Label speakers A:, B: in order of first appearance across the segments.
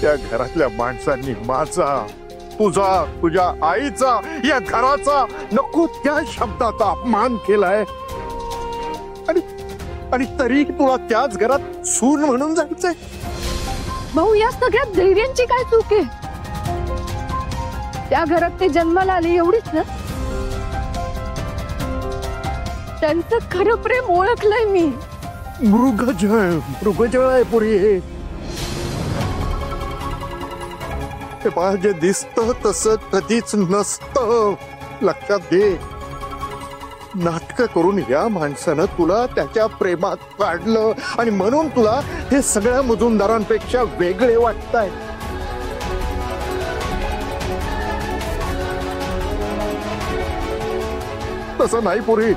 A: त्या घरातल्या माणसांनी माझा, तुझा, तुझ्या आईचा, या घराचा नको त्या शब्दाचा अपमान केलाय आणि तरी तुला त्याच घरात सून म्हणून जायचंय.
B: भाऊ, या सगळ्यात धैर्यांची काय चूक आहे? त्या घरात ते जन्माला आले एवढीच ना. त्यांचं खरं प्रेम ओळखलंय मी.
A: मृगजळ आहे पुरी. हे पहा, जे दिसतं तसं कधीच नसतं. लक्षात दे. नाटक करून या माणसानं तुला त्याच्या प्रेमात काढलं आणि म्हणून तुला हे सगळ्या मजुमदारांपेक्षा वेगळे वाटताय. तसं नाही पुरी.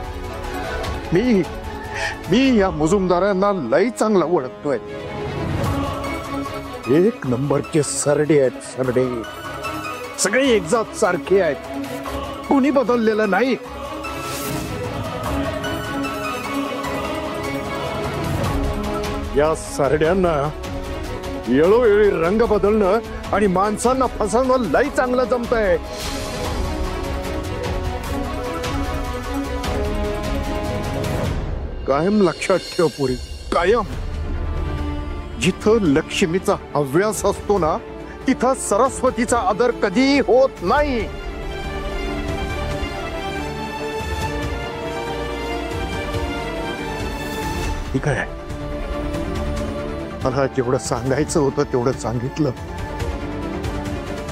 A: मी या मुजुमदारांना लई चांगला ओळखतोय. एक नंबरचे सरडे आहेत, सरडे. सगळे एकजात सारखे आहेत, कोणी बदललेलं नाही. या सरड्यांना वेळोवेळी रंग बदलणं आणि माणसांना फसवणं लई चांगलं जमतंय. कायम लक्षात ठेव पुरी, कायम. जिथं लक्ष्मीचा हव्यास असतो ना, तिथं सरस्वतीचा आदर कधी होत नाही. ठीक आहे, मला जेवढं सांगायचं होतं तेवढं सांगितलं.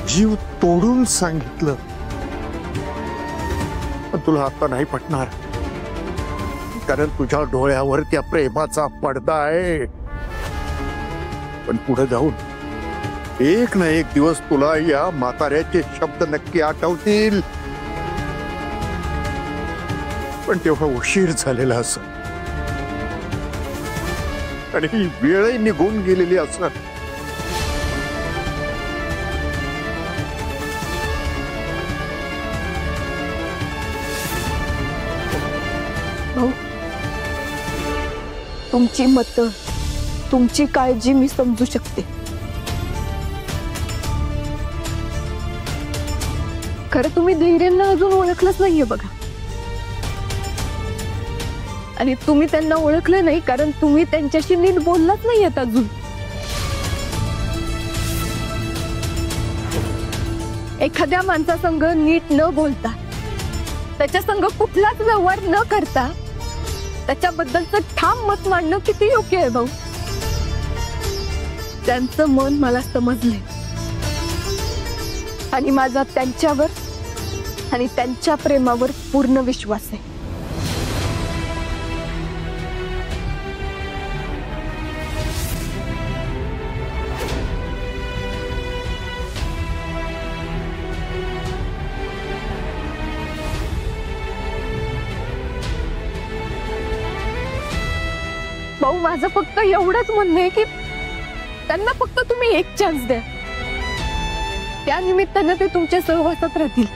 A: जीव तोडून सांगितलं. पण तुला आता नाही पटणार, कारण तुझ्या डोळ्यावर त्या प्रेमाचा पडदा आहे. पण पुढे जाऊन एक ना एक दिवस तुला या म्हाताऱ्याचे शब्द नक्की आठवतील. पण तेव्हा उशीर झालेला असं आणि ही वेळही निघून गेलेली असणार.
B: भाऊ, तुमची मतं, तुमची काळजी मी समजू शकते. खरं तुम्ही धैर्यांना अजून ओळखलंच नाहीये बघा. आणि तुम्ही त्यांना ओळखलं नाही कारण तुम्ही त्यांच्याशी नीट बोललाच नाहीयेत अजून. एखाद्या माणसासंग नीट न बोलता, त्याच्या संग कुठलाच व्यवहार न करता त्याच्याबद्दलचं ठाम मत मांडणं किती योग्य आहे भाऊ. त्यांचं मन मला समजलंय आणि माझा त्यांच्यावर आणि त्यांच्या प्रेमावर पूर्ण विश्वास आहे. भाऊ, माझं फक्त एवढंच म्हणणं आहे की त्यांना फक्त तुम्ही एक चान्स द्या. त्या निमित्तानं ते तुमच्या सहवासात राहतील.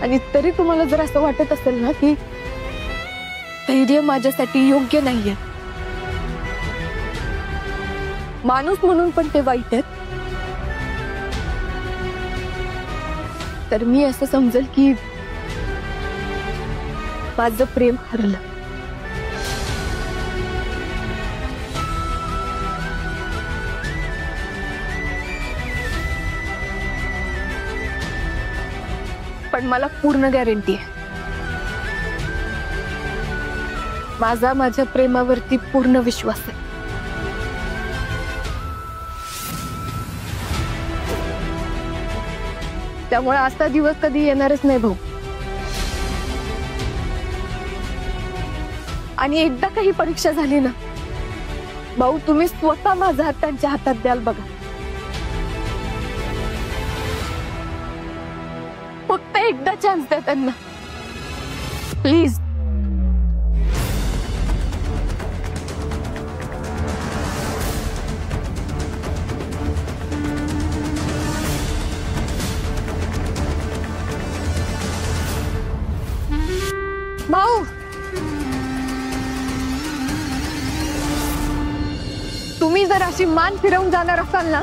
B: आणि तरी तुम्हाला जर असं वाटत असेल ना की धैर्य माझ्यासाठी योग्य नाहीये, माणूस म्हणून पण ते वाईट आहेत, तर मी असं समजेल की माझं प्रेम हरलं. पण मला पूर्ण गॅरंटी आहे, माझा माझ्या प्रेमावरती पूर्ण विश्वास आहे. त्यामुळे असा दिवस कधी येणारच नाही भाऊ. आणि एकदा काही परीक्षा झाली ना भाऊ, तुम्ही स्वतः माझा हात त्यांच्या हातात द्याल बघा. फक्त एकदा चान्स द्या त्यांना प्लीज. भाऊ, तुम्ही जर अशी मान फिरवून जाणार असाल ना,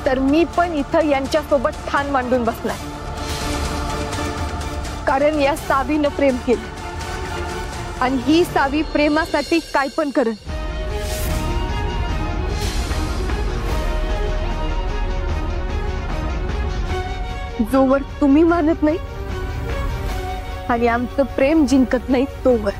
B: तर मी पण इथं यांच्यासोबत ठाण मांडून बसणार. कारण या सावीनं प्रेम केलं आणि ही सावी प्रेमासाठी काय पण करेल. जोवर तुम्ही मानत नाही आणि आमचं प्रेम जिंकत नाही तोवर.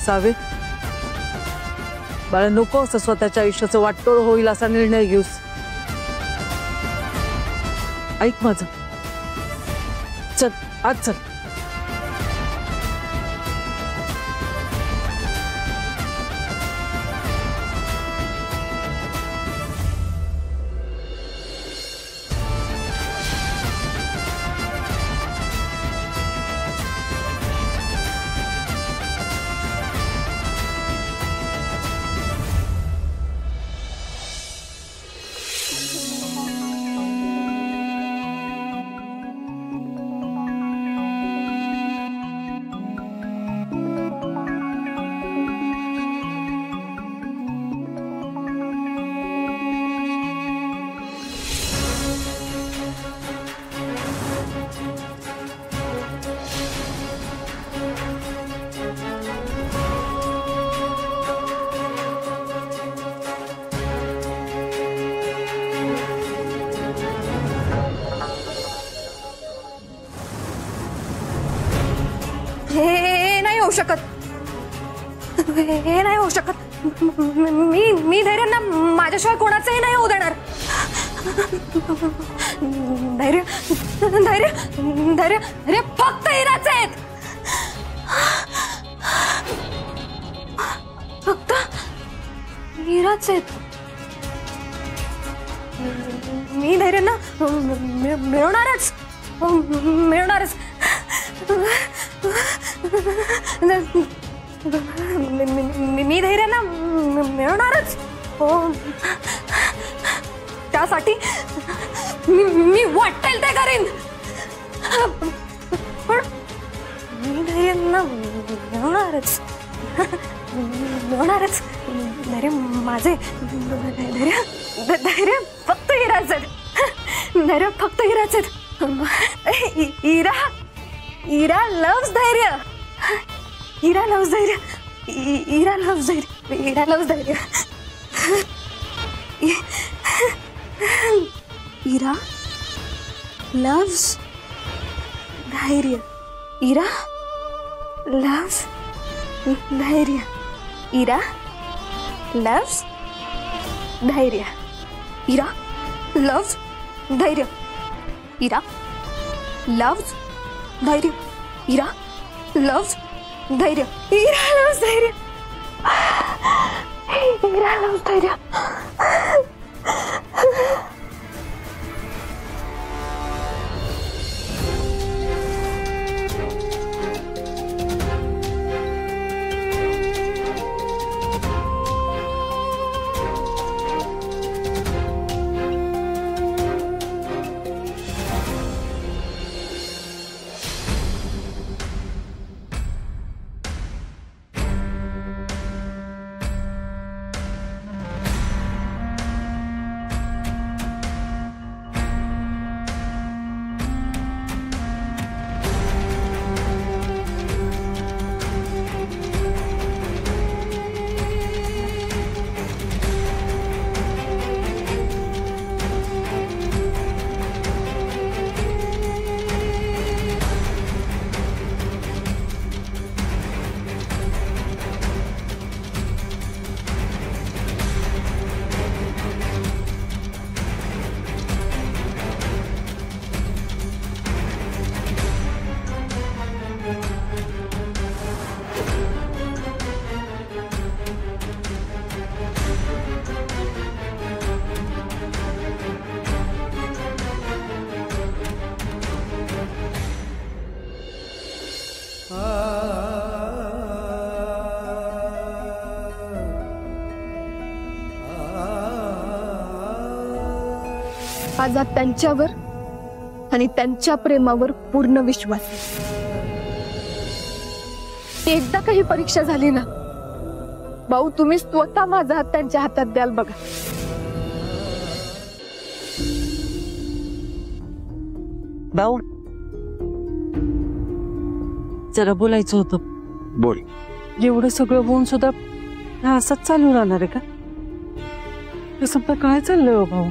C: सावे, बाळा नको असं स्वतःच्या आयुष्याचं वाटोळ होईल असा निर्णय घेऊस. ऐक माझं, चल आज चल.
B: हे नाही होऊ शकत. हे नाही होऊ शकत. मी धैर्यांना माझ्याशिवाय कोणाचंही नाही होऊ देणार. धैर्य धैर्य धैर्य धैर्य फक्त हिराचे आहेत. फक्त हिराचे आहेत. मी धैर्यांना मिळवणारच मिळवणारच. मी धैर्यांना मिळवणारच. त्यासाठी मी वाटेल ते करीन. पण मी धैर्यांना मिळवणारच मिळवणारच. धैर्य माझे. धैर्य धैर्य फक्त हिराच आहेत. धैर्य फक्त हिराच आहेत. हिरा हिरा लव्स धैर्य. हिरा लव्स धैर्य. हिरा लव्स धैर्य. हिरा लव्स धैर्य. हिरा लव्स धैर्य. हिरा लव्स धैर्य. हिरा लव्स धैर्य. हिरा लव्स धैर्य. हिरा लव्स धैर्य. हिरा लव्स धैर्य. हिरा लव्स धैर्य. हिरा लव्स धैर्य. माझा त्यांच्यावर आणि त्यांच्या प्रेमावर पूर्ण विश्वास आहे. एकदा काही परीक्षा झाली ना भाऊ, तुम्ही स्वतः माझा हात त्यांच्या हातात द्याल बघा.
C: भाऊ, जरा बोलायचं होतं.
A: बोल.
C: एवढं सगळं होऊन सुद्धा हा असंच चालू राहणार आहे का? हे सगळं काय चाललंय हो भाऊ?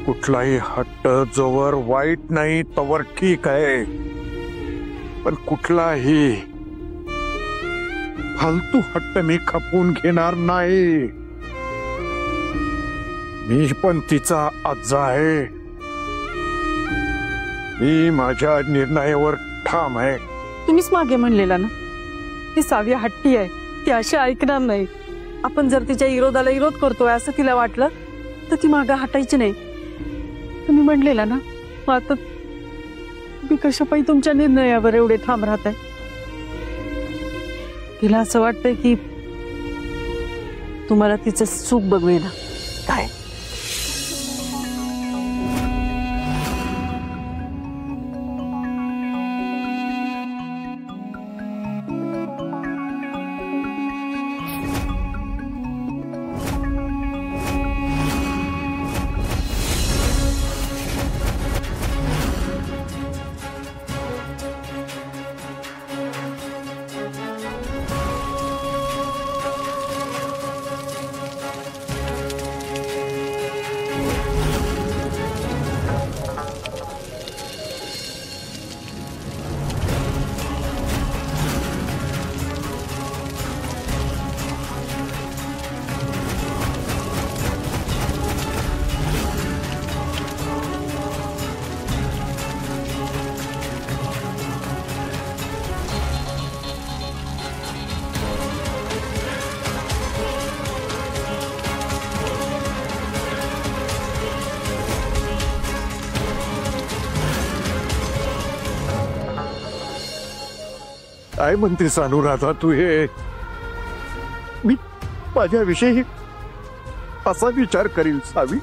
A: कुठलाही हट्ट जोवर वाईट नाही तोवर ठीक आहे, पण कुठलाही फालतू हट्ट मी खपवून घेणार नाही. मी पण तिचा आजा आहे. मी माझ्या निर्णयावर ठाम आहे.
C: तुम्हीच मागे म्हणलेला ना ती सावी हट्टी आहे, ती अशी ऐकणार नाही. आपण जर तिच्या विरोधाला विरोध करतोय असं तिला वाटलं तर ती मागे हटायची नाही. तुम्ही म्हणलेला ना, मग आता तुम्ही कशापायी तुमच्या निर्णयावर एवढे ठाम राहताय? तिला असं वाटतंय की तुम्हाला तिचं सुख बघवेना काय?
A: काय म्हणतेस अनुराधा तू? हे मी माझ्याविषयी असा विचार करील सावी?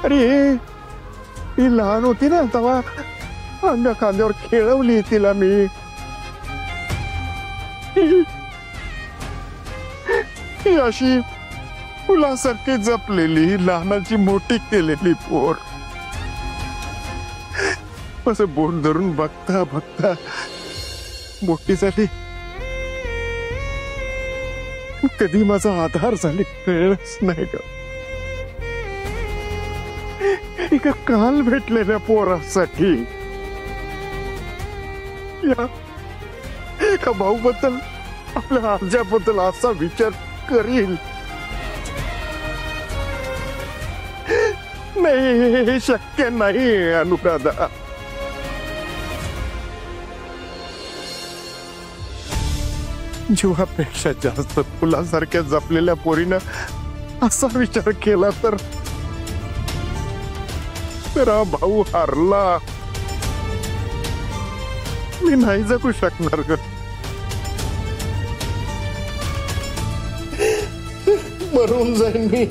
A: अरे ती लहान होती ना तेव्हा अंगा खांद्यावर खेळवली तिला मी. ही अशी फुलासारखी जपलेली लहानाची मोठी केलेली पोर असं बोट धरून बघता बघता मोठी झाली. कधी माझा आधार झाली कळलंच नाही का? एका काल भेटलेल्या पोरासाठी या एका भाऊबद्दल, आपल्या आज्याबद्दल असा विचार करील? नाही, हे शक्य नाही अनुराधा. जीवापेक्षा जास्त फुलासारख्या जपलेल्या पोरीनं असा विचार केला तर हा भाऊ हारला. मी नाही जगू शकणार ग. मरून जाईन मी.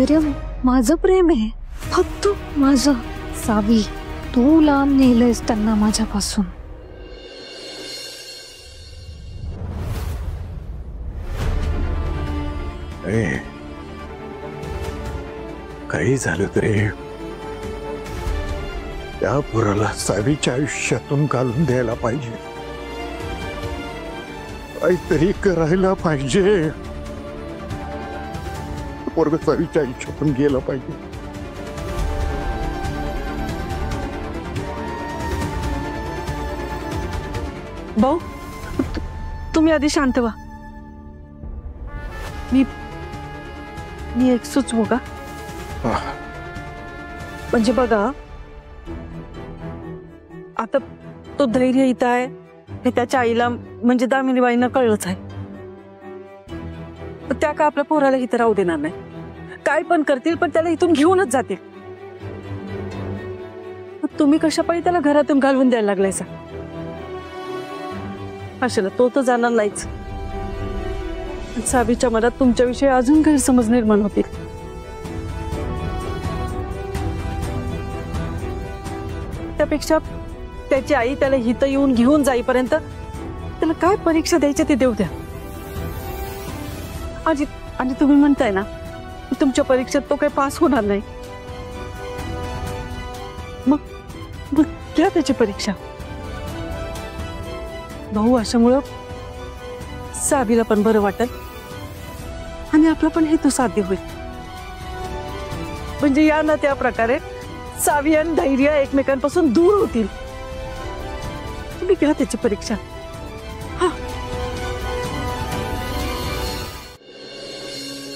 B: धैर्य माझं प्रेम आहे, फक्त माझं. सावी, तू लांब नेलंयस त्यांना माझ्यापासून.
A: काही झालं तरी त्या पोराला सावीच्या आयुष्यातून घालून द्यायला पाहिजे, काहीतरी करायला पाहिजे. पोरग सावीच्या आयुष्यातून गेलं पाहिजे.
C: भाऊ, तुम्ही आधी शांत व्हा. मी एक सुचवू का? म्हणजे बघा, आता तो धैर्य इथं आहे हे त्याच्या आईला म्हणजे दामिनीबाईंना कळलंच आहे. त्या का आपल्या पोराला इथं राहू देणार नाही. काय पण करतील, पण त्याला इथून घेऊनच जातील. तुम्ही कशा पाहिजे त्याला घरातून घालवून द्यायला लागलायसा? अशाला तो तर जाणार नाहीच. सावीच्या मनात तुमच्याविषयी अजून गैरसमज निर्माण होतील. त्यापेक्षा त्याची आई त्याला हित येऊन घेऊन जाईपर्यंत त्याला काय परीक्षा द्यायची ते देऊ द्या. आणि तुम्ही म्हणताय ना तुमच्या परीक्षेत तो काही पास होणार नाही, मग घ्या त्याची परीक्षा. भाऊ, अशामुळं सावीला पण बरं वाटेल आणि आपला पण हेतू साध्य होईल. म्हणजे या ना त्या प्रकारे सावी आणि धैर्य एकमेकांपासून दूर होतील. तुम्ही घ्या त्याची परीक्षा. हा,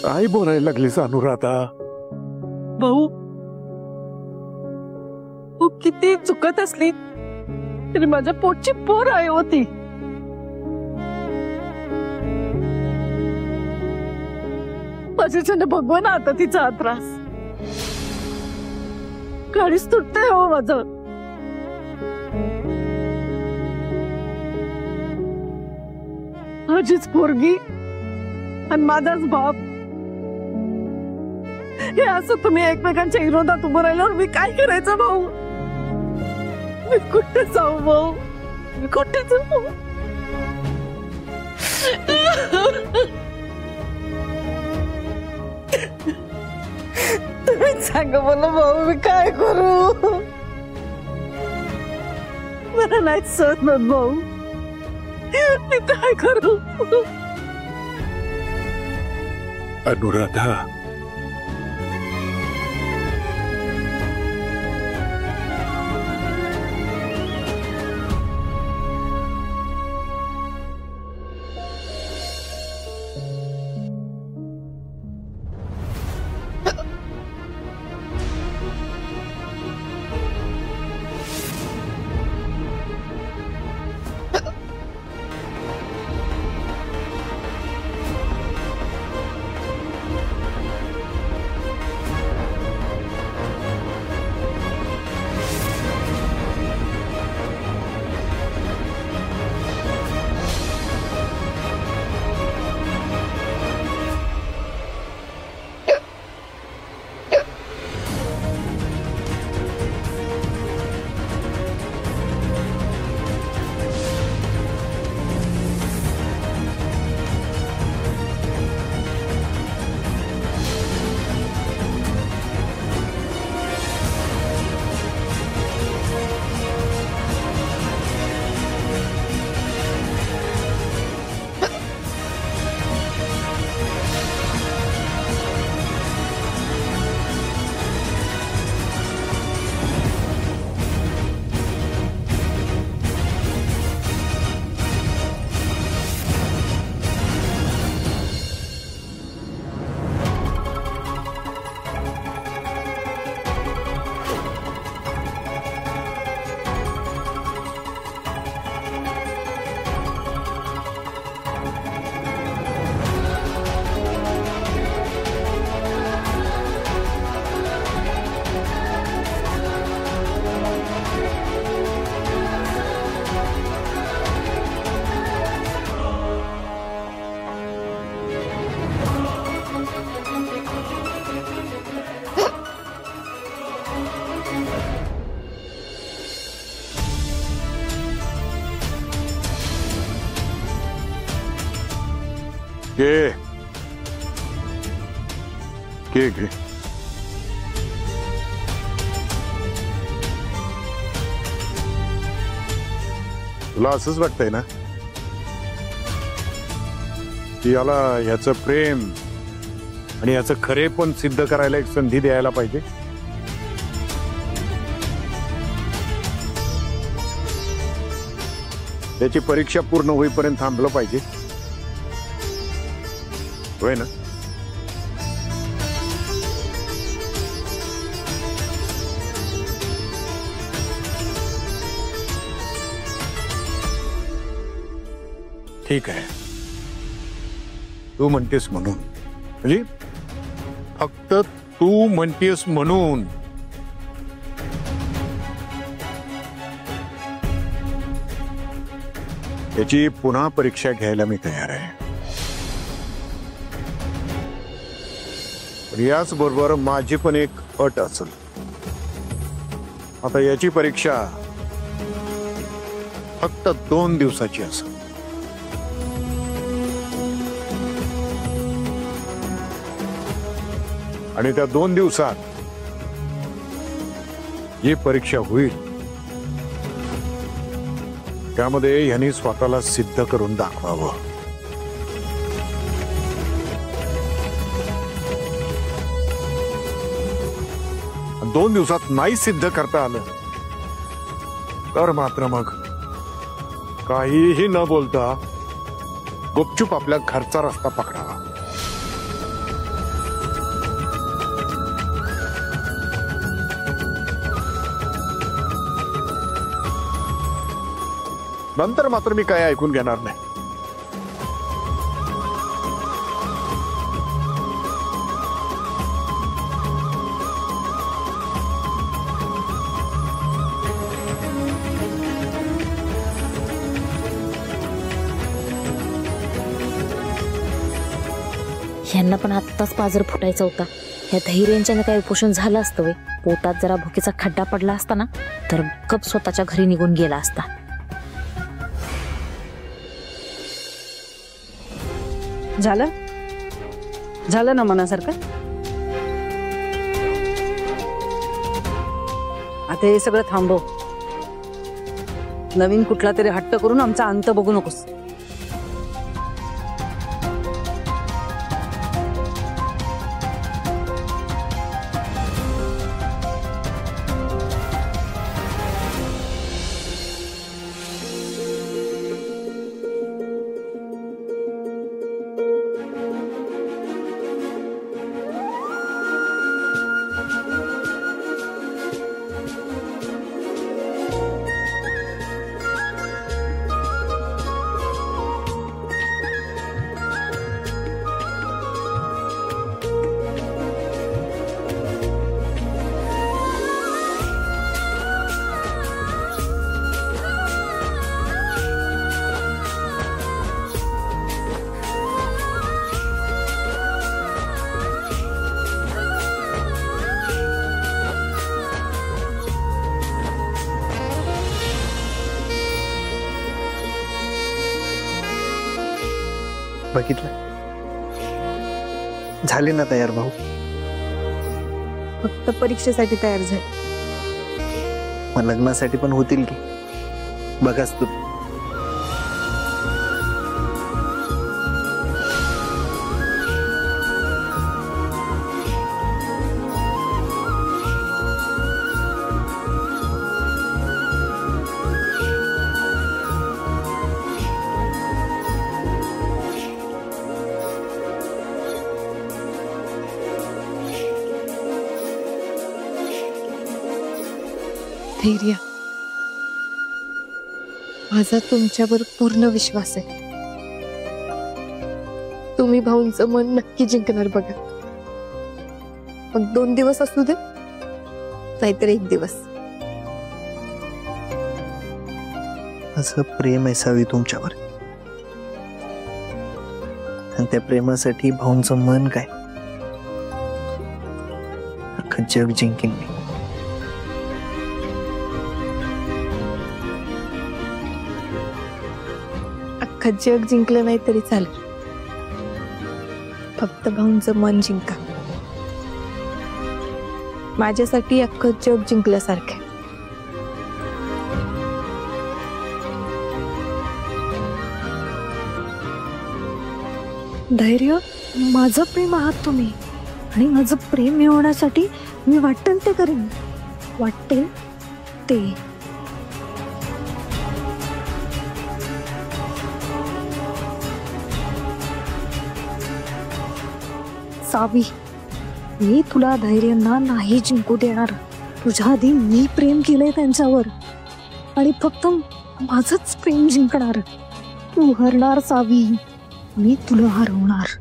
A: काय बोलायला लागलीस अनुराधा?
C: भाऊ, तू किती चुकत असली तरी माझ्या पोटची पोर आहे होती. माझ्याच्याने भगवान आता तिचा त्रास गाडीच तुटते हो माझं. माझीच पोरगी आणि माझाच बाप हे असं तुम्ही एकमेकांच्या विरोधात उभं राहिल्यावर मी काय करायचं भाऊ? मी कुठे जाऊ भाऊ? मी कुठे जाऊ? तुम्ही सांगा मला भाऊ, मी काय करू? मला नाही सहन होत भाऊ, मी काय करू?
A: अनुराधा, घे घे घे. तुला असंच वाटतंय ना की याला याचं प्रेम आणि याचं खरे पण सिद्ध करायला एक संधी द्यायला पाहिजे. त्याची परीक्षा पूर्ण होईपर्यंत थांबलं पाहिजे. होय ना? ठीक आहे, तू म्हणतेस म्हणून, म्हणजे फक्त तू म्हणतेस म्हणून. याची पुन्हा परीक्षा घ्यायला मी तयार आहे. पण याच बरोबर माझी पण एक अट असेल. आता याची परीक्षा फक्त 2 दिवसाची असेल. आणि त्या 2 दिवसात जी परीक्षा होईल त्यामध्ये यांनी स्वतःला सिद्ध करून दाखवावं. आणि 2 दिवसात नाही सिद्ध करता आलं तर मात्र मग काहीही न बोलता गुपचूप आपल्या घरचा रस्ता पकडावा. नंतर मात्र मी काय ऐकून घेणार नाही.
D: यांना पण आत्ताच पाजर फुटायचा होता. या धैर्यांच्याने काही उपोषण झालं असतं वे. पोटात जरा भुकेचा खड्डा पडला असता ना तर गप स्वतःच्या घरी निघून गेला असता.
C: झालं झालं ना मनासारखं. आता हे सगळं थांबव. नवीन कुठला तरी हट्ट करून आमचा अंत बघू नकोस.
E: बघितलं, झाले ना तयार भाऊ.
B: फक्त परीक्षेसाठी तयार झाले.
E: मग लग्नासाठी पण होतील की. बघाच तू.
B: धैर्य, माझा तुमच्यावर पूर्ण विश्वास आहे. तुम्ही भाऊंचं मन नक्की जिंकणार बघा. मग 2 दिवस असू दे नाहीतर 1 दिवस.
E: असं प्रेम आहे सावी तुमच्यावर. आणि त्या प्रेमासाठी भाऊंचं मन काय अख्खं जग जिंकेन मी.
B: अख्खं जग जिंकलं नाही तरी चालेल, फक्त भाऊंचं मन जिंका. माझ्यासाठी अख्खं जग जिंकल्यासारखं. धैर्य, माझं प्रेम आहात तुम्ही आणि माझं प्रेम मिळवण्यासाठी मी वाटेल ते करेन. वाटेल ते. सावी, मी तुला धैर्यांना नाही जिंकू देणार. तुझ्या आधी मी प्रेम केलंय त्यांच्यावर आणि फक्त माझंच प्रेम जिंकणार. तू हरणार सावी, मी तुला हरवणार.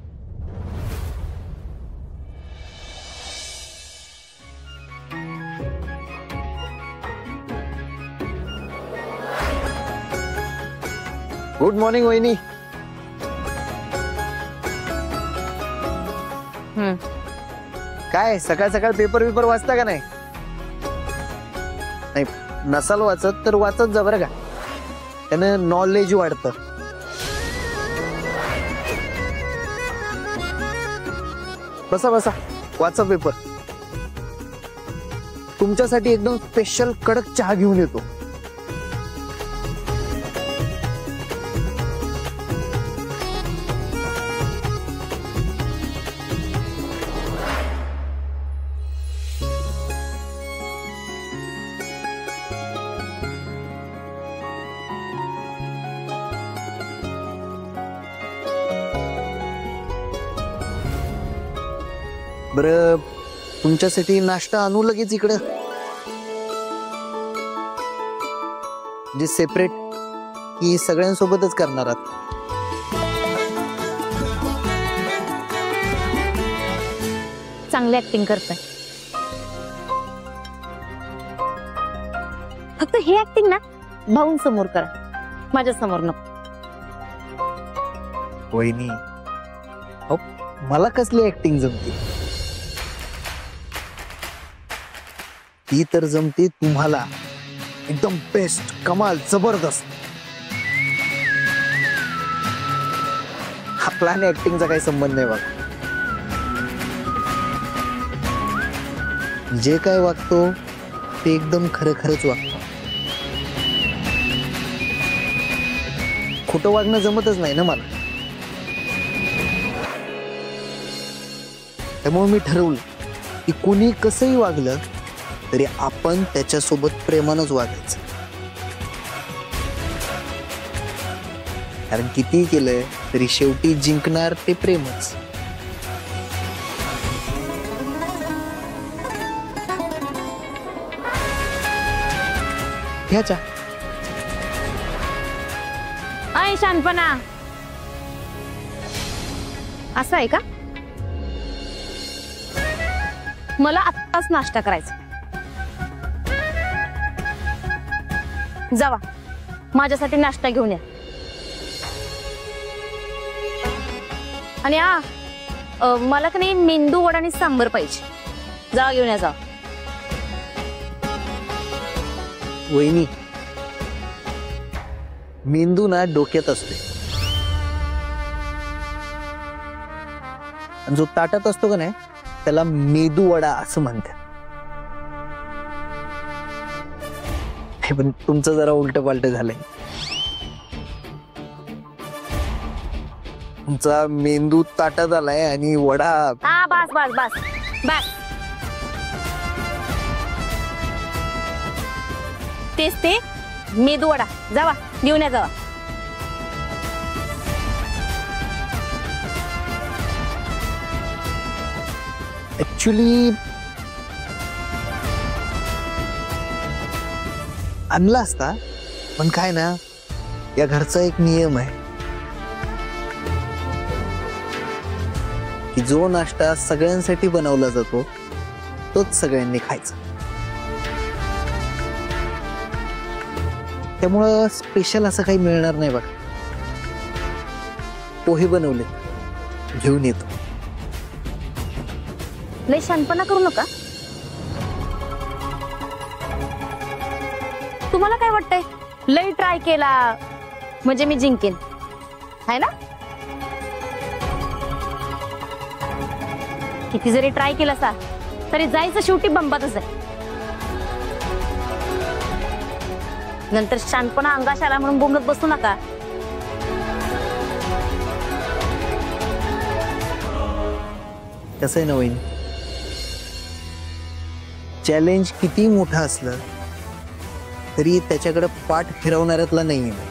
E: गुड मॉर्निंग वहिनी. काय सकाळ सकाळ पेपर वाचता का नाही? नाही, नसाल वाचत तर वाचत जा बरं का, त्यानं नॉलेज वाढतं. बसा बसा, वाचा पेपर. तुमच्यासाठी एकदम स्पेशल कडक चहा घेऊन येतो. बरं, तुमच्यासाठी नाश्ता आणू लगेच इकडं, म्हणजे सेपरेट की सगळ्यांसोबतच करणार आहात?
D: चांगली ऍक्टिंग करताय. फक्त हे ऍक्टिंग ना भाऊंसमोर करा, माझ्या समोर नको.
E: वहिनी, अहो, मला कसली ऍक्टिंग जमते? ती तर जमते तुम्हाला, एकदम बेस्ट, कमाल, जबरदस्त. आपला आणि ऍक्टिंगचा काही संबंध नाही बघा. जे काय वागतो ते एकदम खरं खरंच वागतो. खोटं वागणं जमतच नाही ना मला. त्यामुळे मी ठरवलं की कुणी कसंही वागलं तरी आपण त्याच्यासोबत प्रेमानंच वागायचं. कारण कितीही केलंय तरी शेवटी जिंकणार ते प्रेमच. घ्या चहा.
D: आय शानपणा असं आहे का? मला आत्ताच नाश्ता करायचा. जावा, माझ्यासाठी नाश्ता घेऊन या. आणि मला का नाही मेंदू वडा आणि सांबर पाहिजे. जावा घेऊन या, जावा.
E: वहिनी, मेंदू ना डोक्यात असते आणि जो ताटात असतो का नाही त्याला मेदू वडा असं म्हणतात. पण तुमचं जरा उलट पालट झालंय. तुमचा मेंदू ताटात आलाय आणि वडा.
D: बस बस बस बस. तेच ते मेदू वडा. जावा घेऊन या, जावा.
E: ऍक्च्युली आणला असता, पण काय ना, या घरचा एक नियम आहे की जो नाश्ता सगळ्यांसाठी बनवला जातो तोच सगळ्यांनी खायचा. त्यामुळं स्पेशल असं काही मिळणार नाही बघा. पोहे बनवले, घेऊन येतो.
D: लय शानपणा करू नका. तुम्हाला काय वाटतंय, लय ट्राय केला म्हणजे मी जिंकेन, आहे ना? किती जरी ट्राय केलं सा तरी जायचं शेवटी बंबातच आहे. नंतर शांतपणा अंगाश आला म्हणून बोंबलत बसू नका.
E: कसं आहे ना वहिनी, चॅलेंज किती मोठं असलं तरी त्याच्याकडे पाठ फिरवणाऱ्यातला नाहीये.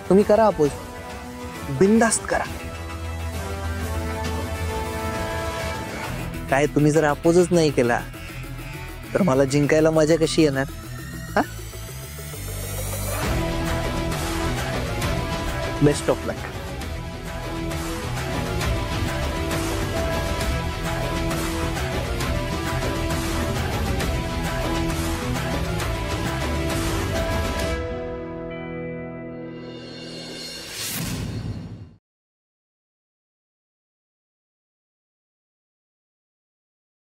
E: तुम्ही करा अपोज, बिनधास्त करा. काय तुम्ही जर अपोजच नाही केला तर मला जिंकायला मजा कशी येणार? Best of luck.